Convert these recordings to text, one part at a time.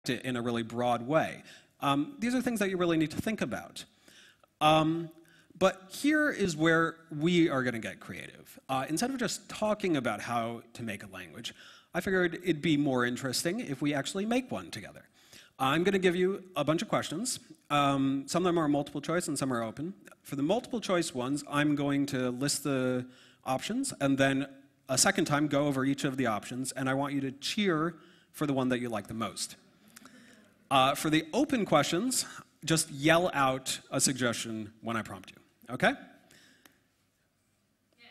in a really broad way. These are things that you really need to think about. But here is where we are going to get creative. Instead of just talking about how to make a language, I figured it'd be more interesting if we actually make one together. I'm going to give you a bunch of questions. Some of them are multiple choice and some are open. For the multiple choice ones, I'm going to list the options and then a second time go over each of the options, and I want you to cheer for the one that you like the most. For the open questions, just yell out a suggestion when I prompt you. Okay? Yes.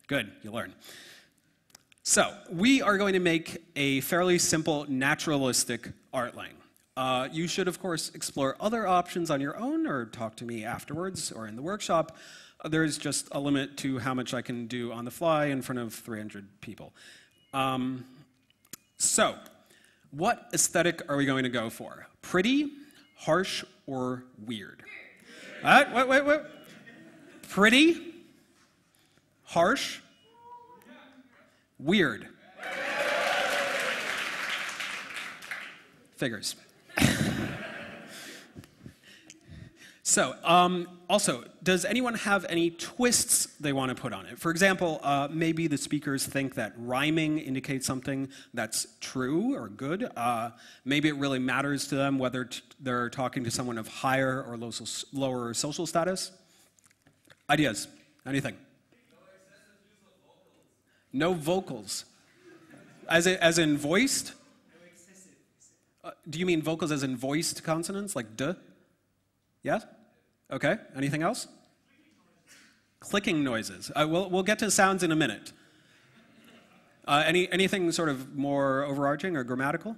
Good, you learn. So, we are going to make a fairly simple naturalistic artlang. You should, of course, explore other options on your own or talk to me afterwards or in the workshop. There's just a limit to how much I can do on the fly in front of 300 people. So, what aesthetic are we going to go for? Pretty, harsh, or weird? Wait. Pretty, harsh, weird. Figures. So, also, does anyone have any twists they want to put on it? For example, maybe the speakers think that rhyming indicates something that's true or good. Maybe it really matters to them whether they're talking to someone of higher or lower social status. Ideas? Anything? No vocals. As in voiced? No excessive. Do you mean vocals as in voiced consonants, like duh? Yes? Okay, anything else? Clicking noises. We'll get to sounds in a minute. Anything sort of more overarching or grammatical?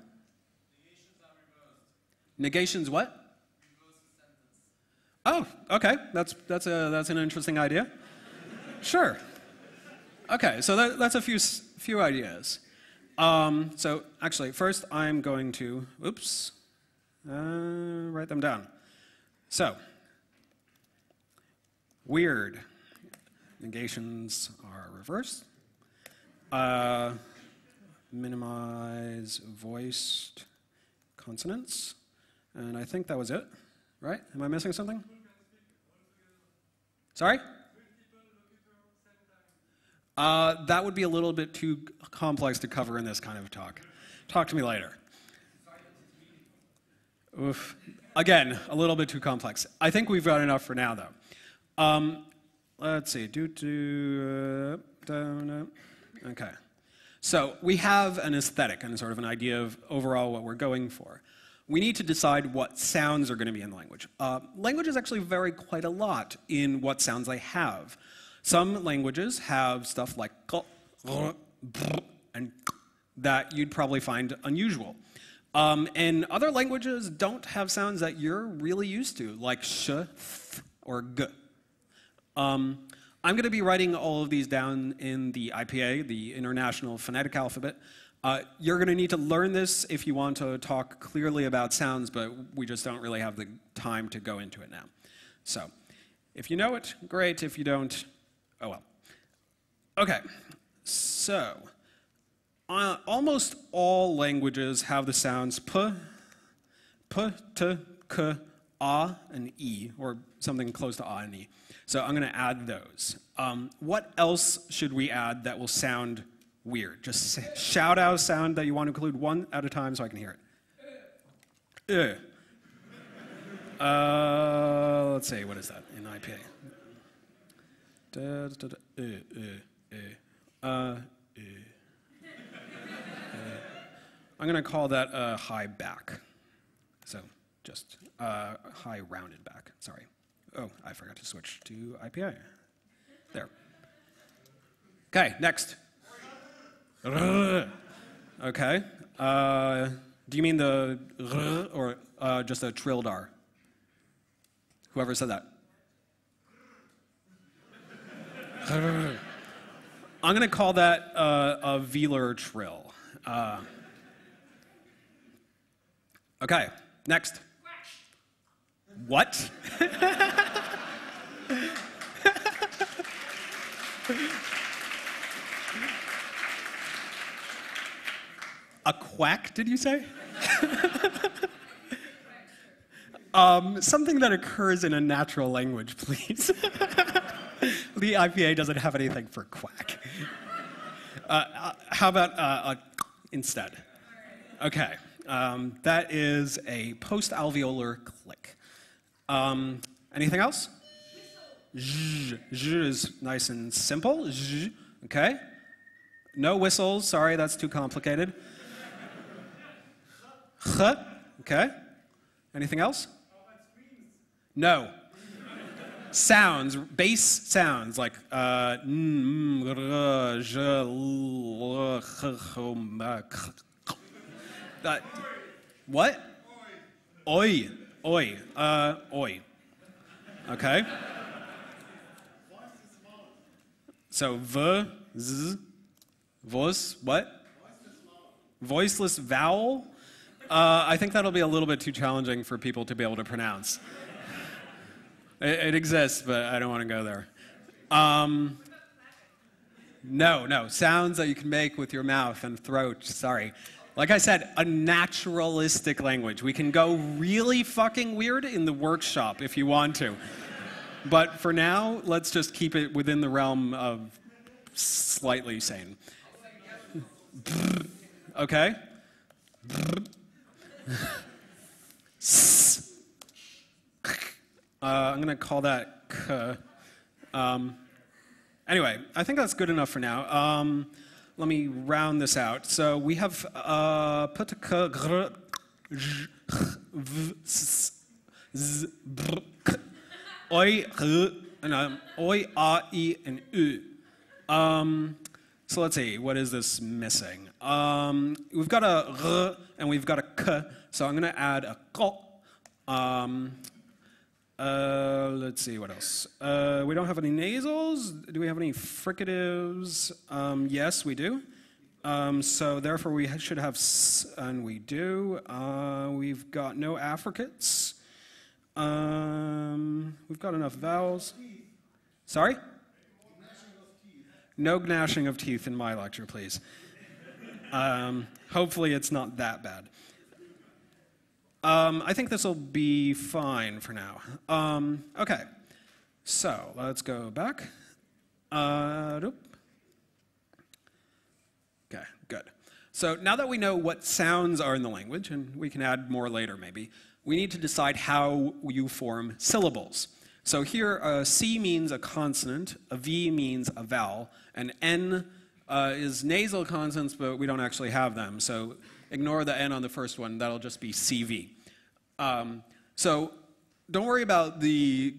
Negations are reversed. Negations what? Reverse the Oh, sentence. okay, that's an interesting idea. Sure. Okay, so that's a few ideas. So actually, first I'm going to, write them down. So, weird. Negations are reversed. Minimize voiced consonants. And I think that was it, right? Am I missing something? Sorry? That would be a little bit too complex to cover in this kind of talk. Talk to me later. Oof. Again, a little bit too complex. I think we've got enough for now, though. Let's see. Okay. So we have an aesthetic and sort of an idea of overall what we're going for. We need to decide what sounds are going to be in the language. Languages actually vary quite a lot in what sounds they have. Some languages have stuff like and that you'd probably find unusual. And other languages don't have sounds that you're really used to, like sh, th, or g. I'm going to be writing all of these down in the IPA, the International Phonetic Alphabet. You're going to need to learn this if you want to talk clearly about sounds, but we just don't really have the time to go into it now. So, if you know it, great. If you don't, oh well. Okay, so almost all languages have the sounds p, t, k, a, and e, or something close to a and e. So I'm going to add those. What else should we add that will sound weird? Just shout out a sound that you want to include one at a time so I can hear it. Let's see, what is that in IPA? I'm going to call that a high back. So just high rounded back, sorry. Oh, I forgot to switch to IPA. There. Okay, next. Okay. Do you mean the or just a trilled R? Whoever said that. I'm going to call that a velar trill. Okay, next. What? A quack, did you say? Something that occurs in a natural language, please. The IPA doesn't have anything for quack. How about instead? Okay, that is a post-alveolar click. Anything else? Zh. Zh is nice and simple. Zh. Okay. No whistles. Sorry, that's too complicated. Ch. Okay. Anything else? No. Sounds, bass sounds like what? Oi. Oi. Oi. Okay. So v, z, vos, what? Voiceless vowel? I think that'll be a little bit too challenging for people to be able to pronounce. It exists, but I don't want to go there. No, sounds that you can make with your mouth and throat, sorry. Like I said, a naturalistic language. We can go really fucking weird in the workshop if you want to. But for now, let's just keep it within the realm of slightly sane. Okay? I'm going to call that k. Anyway, I think that's good enough for now. Let me round this out. So we have put k, gr, j, v, s, z, br, k, oi, r, and oi, a, I, and u. So let's see, what is this missing? We've got a r and we've got a k, so I'm going to add a ko. Let's see, what else? We don't have any nasals. Do we have any fricatives? Yes, we do. So therefore we should have s, and we do. We've got no affricates. We've got enough vowels. Sorry? No gnashing of teeth in my lecture, please. Hopefully it's not that bad. I think this will be fine for now. Okay, so let's go back. Okay, good. So now that we know what sounds are in the language, and we can add more later maybe, we need to decide how you form syllables. So here, a C means a consonant, a V means a vowel, and N is nasal consonants, but we don't actually have them. So ignore the N on the first one, that'll just be CV. So don't worry about the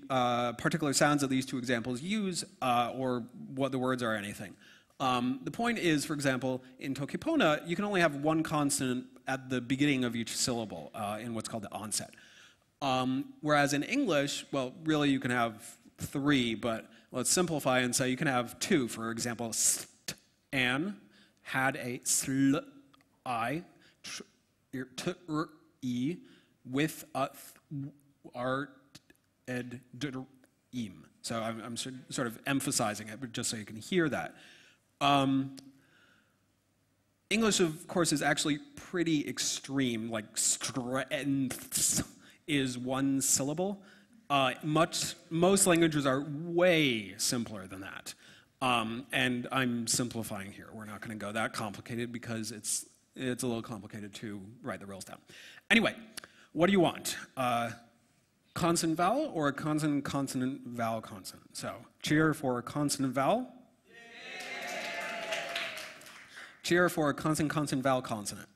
particular sounds that these two examples use or what the words are or anything. The point is, for example, in Tokipona, you can only have one consonant at the beginning of each syllable in what's called the onset. Whereas in English, well, really you can have three, but let's simplify and say you can have two. For example, st, Anne had a sl, I, t, r, e, with a th, art, ed, d, im. So I'm sort of emphasizing it, but just so you can hear that. English, of course, is actually pretty extreme, like strengths is one syllable. Most languages are way simpler than that. And I'm simplifying here. We're not going to go that complicated because it's a little complicated to write the rules down. Anyway, what do you want? Consonant vowel or a consonant consonant vowel consonant? So cheer for a consonant vowel. Cheer for a consonant consonant vowel consonant.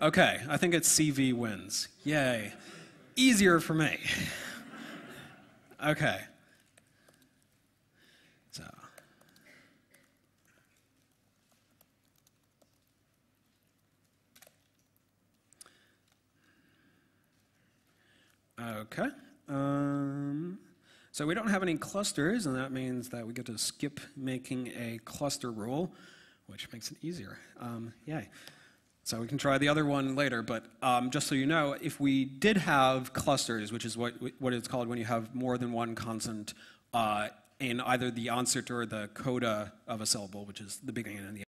Okay, I think it's CV wins. Yay. Easier for me. Okay. So. Okay. So we don't have any clusters, and that means that we get to skip making a cluster rule, which makes it easier. Yay. So we can try the other one later, but just so you know, if we did have clusters, which is what it's called when you have more than one consonant in either the onset or the coda of a syllable, which is the beginning and the end.